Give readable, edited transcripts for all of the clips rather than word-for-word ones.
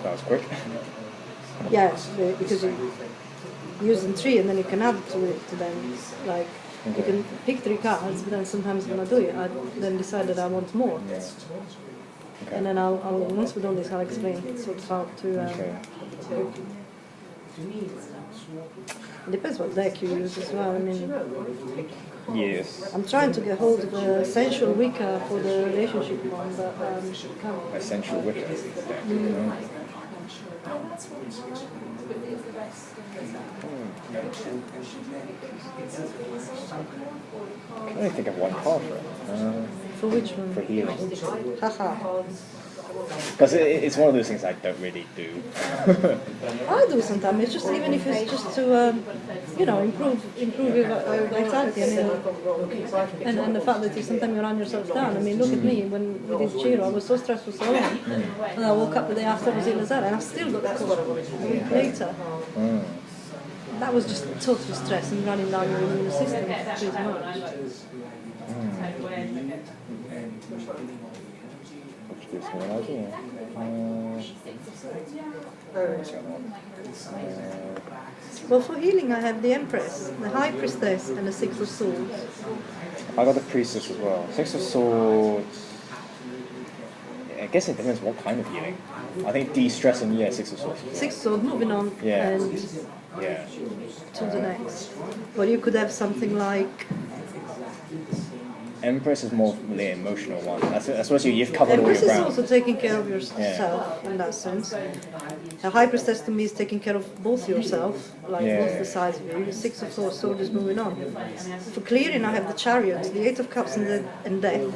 That was quick. Yeah, because you're using 3 and then you can add to it to them. Like, you can pick 3 cards, but then sometimes when I do it, I then decide that I want more. Yeah. Okay. And then I'll once we're done this, I'll explain sort of how to. It depends what deck you use as well. I mean, Yes. I'm trying to get hold of a Essential Wicca for the relationship one, but can't. Essential Wicca. I can only think of one card for it. For which one? For healing. Haha. Because it's one of those things I don't really do. I do sometimes. It's just even if it's just to, improve your vitality. I mean, and the fact that you sometimes you run yourself down. I mean, look at me when we did Giro. I was so stressed for so long, and I woke up the day after I was in Lazare, and I still got the cover a week later. That was just total stress and running down your immune system pretty much. Well, for healing I have the Empress, the High Priestess and the 6 of Swords. I got the Priestess as well. 6 of Swords. I guess it depends what kind of healing. I think de-stress and 6 of Swords. 6 of Swords, moving on and to the next. Well, you could have something like... Empress is more the emotional one. I suppose you've covered Empress all your is ground. also taking care of yourself in that sense. A High Priestess to me is taking care of both yourself, like both the sides of you. The 6 of Swords is moving on. For clearing, I have the Chariot, the 8 of Cups and Death.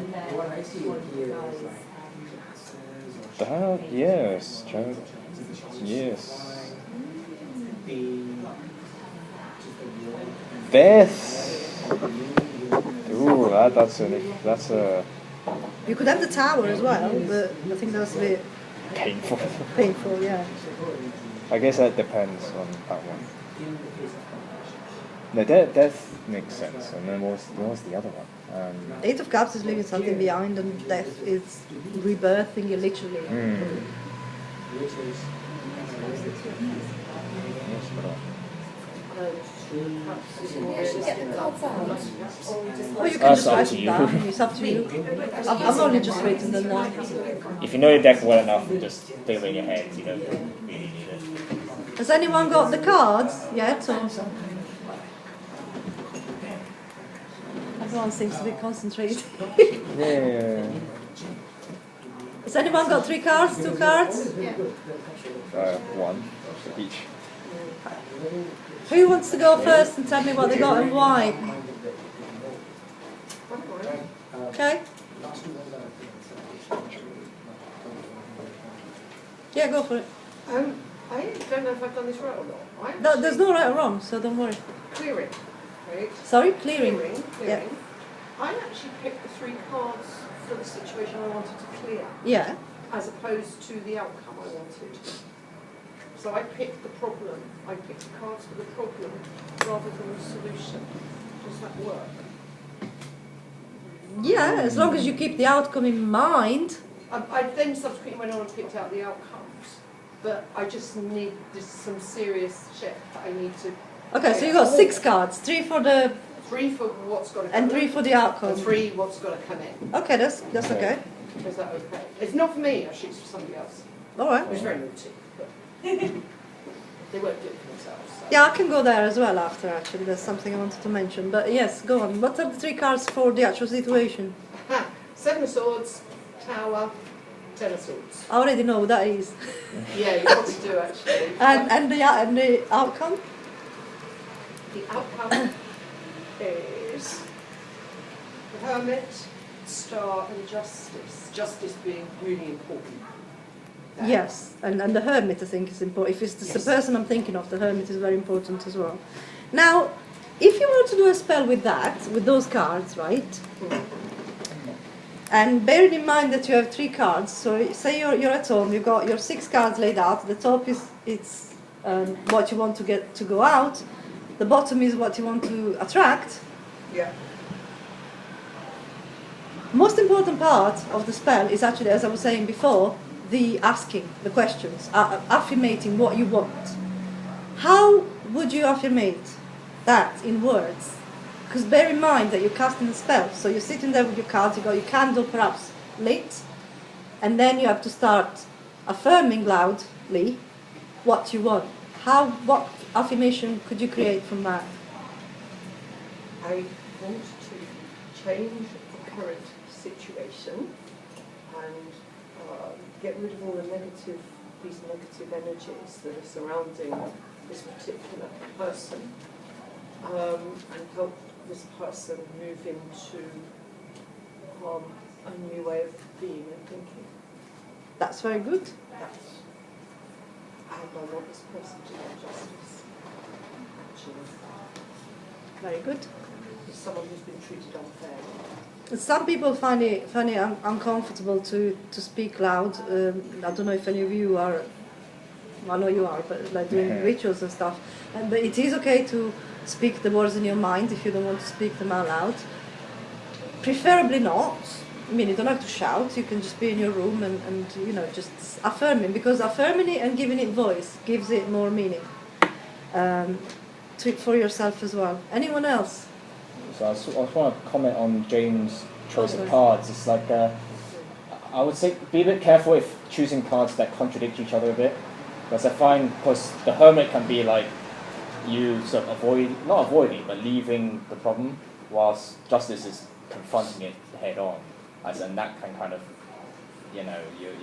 Yes, Chariot. Yes. Death. Ooh, that's a. You could have the Tower as well, but I think that's a bit painful. Painful, yeah. I guess that depends on that one. No, death makes sense. And then what was the other one? 8 of Cups is leaving something behind, and Death is rebirthing you literally. Oh, you can just write it down. It's up to you. I'm only just writing them down. If you know your deck well enough, just feel it in your head. You don't really need it. Has anyone got the cards yet? Or? Everyone seems to be concentrated. Yeah. Has anyone got 3 cards? 2 cards? One each. Who wants to go first and tell me what they got and why? Okay. Yeah, go for it. I don't know if I've done this right or not. There's no right or wrong, so don't worry. Clearing, right? Sorry, clearing. Clearing. Yeah. I actually picked the 3 cards for the situation I wanted to clear. Yeah. As opposed to the outcome I wanted. So I picked the problem. I picked the cards for the problem rather than the solution. Does that work? Yeah, as long as you keep the outcome in mind. I then subsequently went on and picked out the outcomes. But I just need some serious shit that I need to... Okay, so you got 6 cards. 3 for the... 3 for what's got to come and 3 for the outcome. And 3 what's got to come in. Okay, that's okay. Is that okay? It's not for me, actually, it's for somebody else. Alright. It's very naughty, but they won't do it for themselves. So. Yeah, I can go there as well after, actually. That's something I wanted to mention. But yes, go on. What are the 3 cards for the actual situation? 7 of Swords, Tower, 10 of Swords. I already know what that is. Yeah, you want to do, actually. and the outcome? The outcome is the Hermit, Star and Justice. Justice being really important. Yes, and the Hermit I think is important. If it's the person I'm thinking of, the Hermit is very important as well. Now, if you were to do a spell with that, with those cards, right? And bearing in mind that you have 3 cards, so say you're at home, you've got your 6 cards laid out, the top is what you want to get to go out, the bottom is what you want to attract. Yeah. Most important part of the spell is actually, as I was saying before, the asking the questions, affirmating what you want. How would you affirmate that in words? Because bear in mind that you're casting a spell, so you're sitting there with your cards, you got your candle perhaps lit, and then you have to start affirming loudly what you want. What affirmation could you create from that? I want to change the current situation and get rid of all the these negative energies that are surrounding this particular person, and help this person move into a new way of being and thinking. That's very good. And I want this person to get justice, actually. Very good. It's someone who's been treated unfairly. Some people find it uncomfortable to speak loud. I don't know if any of you are, I know you are, but like doing rituals and stuff. But it is okay to speak the words in your mind if you don't want to speak them out loud. Preferably not. I mean, you don't have to shout. You can just be in your room and you know, just affirming, because affirming it and giving it voice gives it more meaning for yourself as well. Anyone else? So I just want to comment on James' choice of cards. It's like, I would say be a bit careful if choosing cards that contradict each other a bit. Because I find, because the Hermit can be like, you sort of not avoiding, but leaving the problem, whilst Justice is confronting it head on. And that can kind of, you know, you're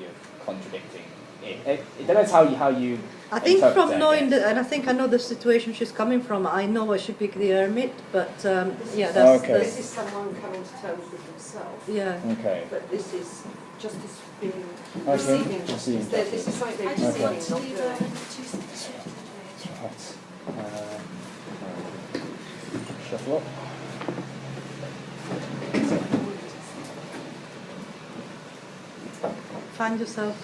contradicting it. It depends how you I think interpret from it, knowing that, and I think I know the situation she's coming from, I know I should pick the Hermit, but yeah, that's... Okay. This is someone coming to terms with himself. Yeah. Okay. But this is justice being Okay. receiving justice. This is like they're I just want receiving, to leave not doing. Right. Shuffle up. Find yourself.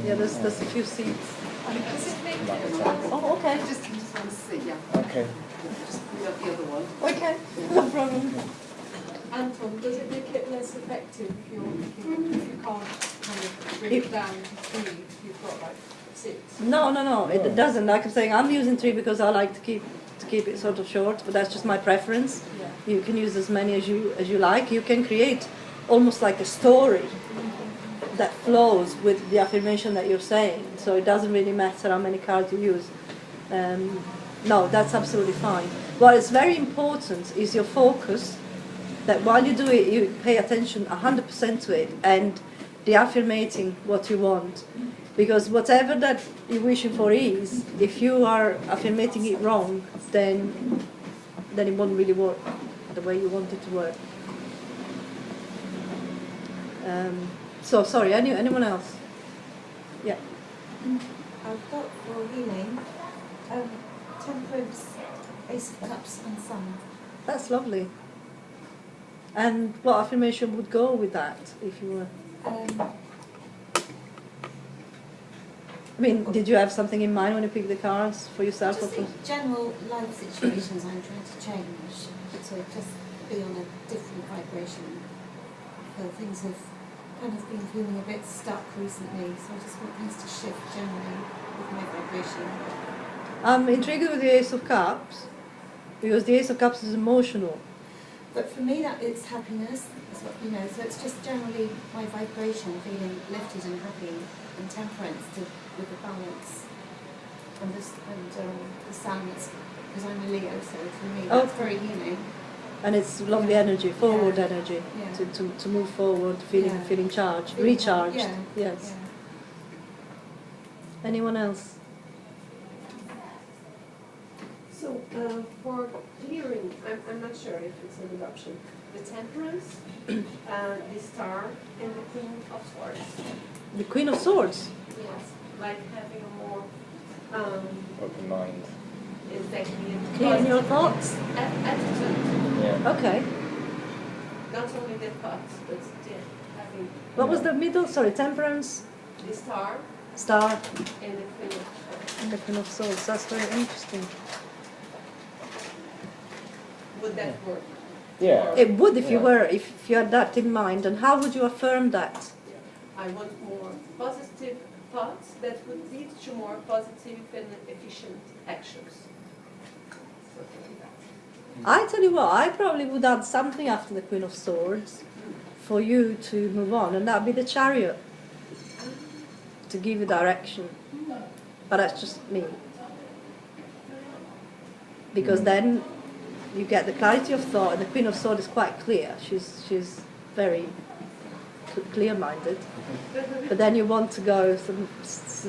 Yeah, there's a few seats. Oh, okay. I just want to see, yeah. Okay. Just the other one. Okay, no problem. Anton, does it make it less effective if you can't kind of bring it down to 3 if you've got like 6? No, it doesn't. Like I'm saying, I'm using 3 because I like to keep it sort of short, but that's just my preference. Yeah. You can use as many as you like. You can create almost like a story that flows with the affirmation that you're saying. So it doesn't really matter how many cards you use. No, that's absolutely fine. What is very important is your focus, that while you do it, you pay attention 100% to it and the affirmating what you want. Because whatever that you're wishing for is, if you are affirmating it wrong, then it won't really work the way you want it to work. So, sorry, anyone else? Yeah. I've got for healing, Temperance, Ace of Cups and Sun. That's lovely. And what affirmation would go with that, if you were... I mean, did you have something in mind when you picked the cards for yourself? Just in general life situations I'm trying to change, to just be on a different vibration. Things have kind of been feeling a bit stuck recently, so I just want things to shift generally with my vibration. I'm intrigued with the Ace of Cups, because the Ace of Cups is emotional. But for me, that it's happiness, is what, you know. So it's just generally my vibration, feeling lifted and happy, and temperance with the balance, and the sun. Because I'm a Leo, so for me that's very healing. And it's lovely energy, forward energy, Yeah. to move forward, feeling charged, recharged. Yeah. Yes. Yeah. Anyone else? So for clearing, I'm not sure if it's an option. The Temperance, the Star, and the Queen of Swords. The Queen of Swords. Yes, like having a more Open mind. exactly Clear in your thoughts. attitude. Yeah. Okay. Not only the thoughts, but still having What was the middle? Sorry, Temperance, the Star Star, and the Queen of Swords. and the Queen of Swords. That's very interesting. Would that work? Yeah. It would if Yeah. if you had that in mind. And how would you affirm that? I want more positive thoughts that would lead to more positive and efficient actions. Something like that. I tell you what, I probably would add something after the Queen of Swords for you to move on, and that would be the Chariot, to give you direction. But that's just me. Because then you get the clarity of thought, and the Queen of Swords is quite clear. She's very clear-minded. But then you want to go.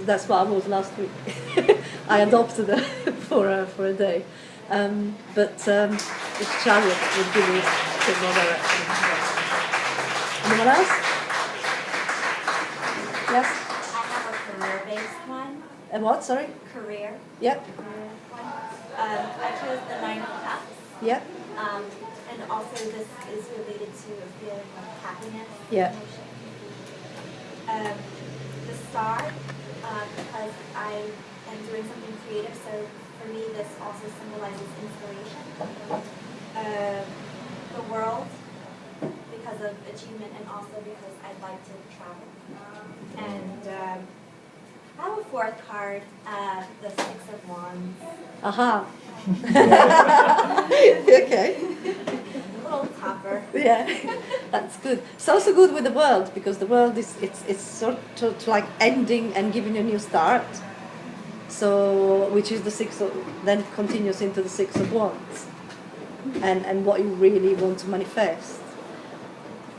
That's what I was last week. I adopted her for a day. But the Chariot would give you a bit more direction. Anyone else? Yes. I have a career-based one. And what? Sorry. Career. Yep. One. I chose the 9 of Cups. Yep. And also this is related to a feeling of happiness. Yeah. The Star, because I am doing something creative, so for me this also symbolizes inspiration. The World, because of achievement, and also because I'd like to travel. And I have a 4th card, the 6 of Wands. Aha. Okay. A little topper. Yeah, that's good. It's also good with the World, because the World is it's sort of like ending and giving you a new start. So, which is the 6 of, then continues into the 6 of Wands, and what you really want to manifest.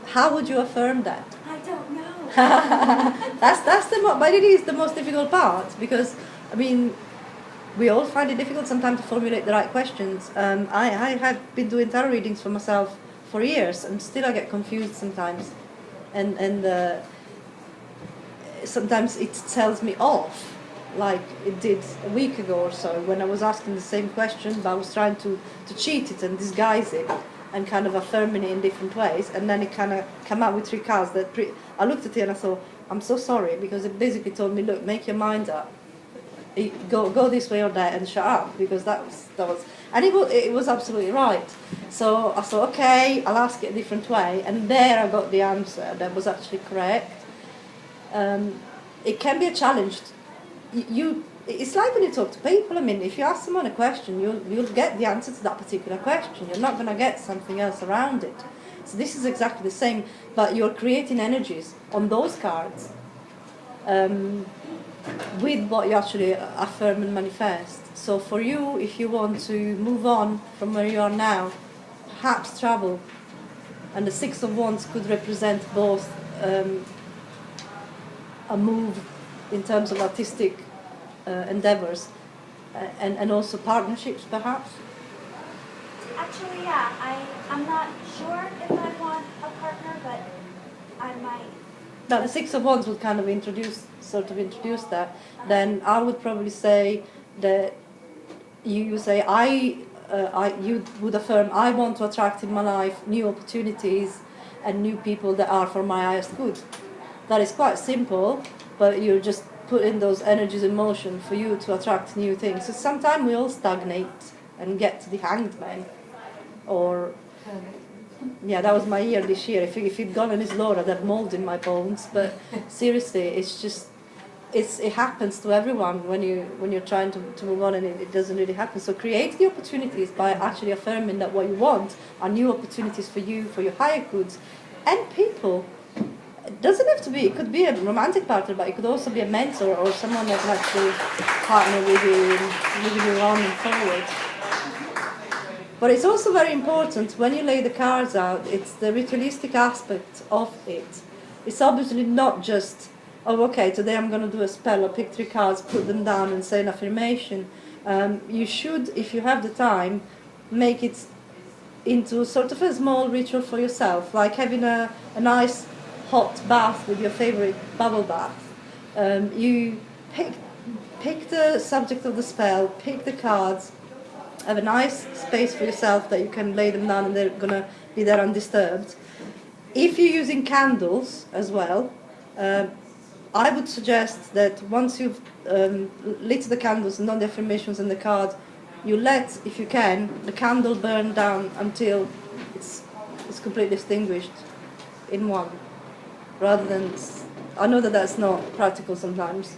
How would you affirm that? I don't know. But it is the most difficult part, because I mean, we all find it difficult sometimes to formulate the right questions. I have been doing tarot readings for myself for years, and still I get confused sometimes, and sometimes it tells me off, like it did a week ago or so, when I was asking the same question, but I was trying to cheat it and disguise it and kind of affirming it in different ways, and then it kind of came out with 3 cards that I looked at it and I thought, I'm so sorry, because it basically told me, look, make your mind up. Go this way or that and shut up, because that was and it was absolutely right. So I thought, okay, I'll ask it a different way, and there I got the answer that was actually correct. It can be a challenge. It's like when you talk to people. I mean, if you ask someone a question, you'll get the answer to that particular question. You're not going to get something else around it. So this is exactly the same, but you're creating energies on those cards. With what you actually affirm and manifest. So for you, if you want to move on from where you are now, perhaps travel. And the 6 of Wands could represent both a move in terms of artistic endeavors and also partnerships, perhaps. Actually, yeah, I'm not sure if I want a partner, but I might. Now the 6 of Wands would kind of introduce that. Then I would probably say that you say you would affirm, I want to attract in my life new opportunities and new people that are for my highest good. That is quite simple, but you're just putting those energies in motion for you to attract new things. So sometimes we all stagnate and get to the Hanged Man, or yeah, that was my year this year. If it'd gone any slower, I'd have mold in my bones. But seriously, it's just it happens to everyone when you're trying to move on, and it doesn't really happen. So create the opportunities by actually affirming that what you want are new opportunities for you, for your higher goods, and people. It doesn't have to be. It could be a romantic partner, but it could also be a mentor or someone that can actually partner with you and moving you on and forward. But it's also very important when you lay the cards out, it's the ritualistic aspect of it. It's obviously not just, oh, okay, today I'm going to do a spell, I'll pick 3 cards, put them down and say an affirmation. You should, if you have the time, make it into sort of a small ritual for yourself, like having a nice hot bath with your favorite bubble bath. You pick the subject of the spell, pick the cards, have a nice space for yourself that you can lay them down and they're going to be there undisturbed. If you're using candles as well, I would suggest that once you've lit the candles and done the affirmations and the card, you let, if you can, the candle burn down until it's completely extinguished in one, rather than I know that that's not practical sometimes,